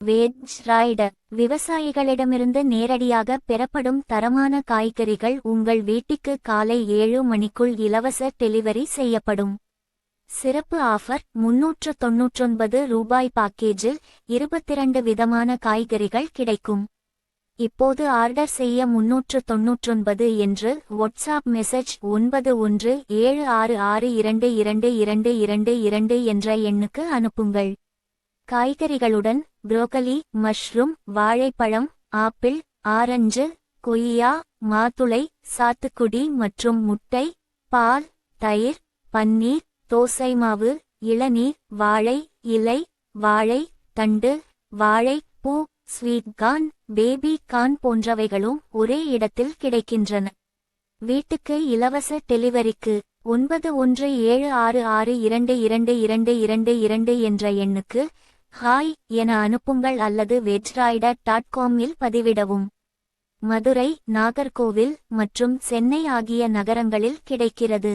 Veg rider விவசாயிகளிடமிருந்து நேரடியாக பெறப்படும் தரமான காய்கறிகள் உங்கள் வீட்டுக்கு காலை 7 மணிக்குள் இலவச டெலிவரி செய்யப்படும். சிறப்பு ஆஃபர் ரூ. 399 பாக்கேஜில் 22 விதமான காய்கறிகள் கிடைக்கும். இப்போது ஆர்டர் செய்ய 399 என்று வாட்ஸ்அப் மெசேஜ் 9176622222 என்ற எண்ணுக்கு அனுப்புங்கள். காய்கறிகளுடன் புரோக்கலி, மஷ்ரூம், வாழைப்பழம், ஆப்பிள், ஆரஞ்சு, கொய்யா, மாதுளை, சாத்துக்குடி மற்றும் முட்டை, பால், தயிர், பன்னீர், தோசை மாவு, இளநீர், வாழை இலை, வாழை தண்டு, வாழை பூ, ஸ்வீட் கார்ன், பேபி கார்ன் போன்றவைகளும் ஒரே இடத்தில் கிடைக்கின்றன. வீட்டுக்கு இலவச டெலிவரிக்கு 9176622222 என்ற எண்ணுக்கு ஹாய் என அனுப்புங்கள் அல்லது vegrider.com இல் பதிவிடவும். மதுரை, நாகர்கோவில் மற்றும் சென்னை ஆகிய நகரங்களில் கிடைக்கிறது.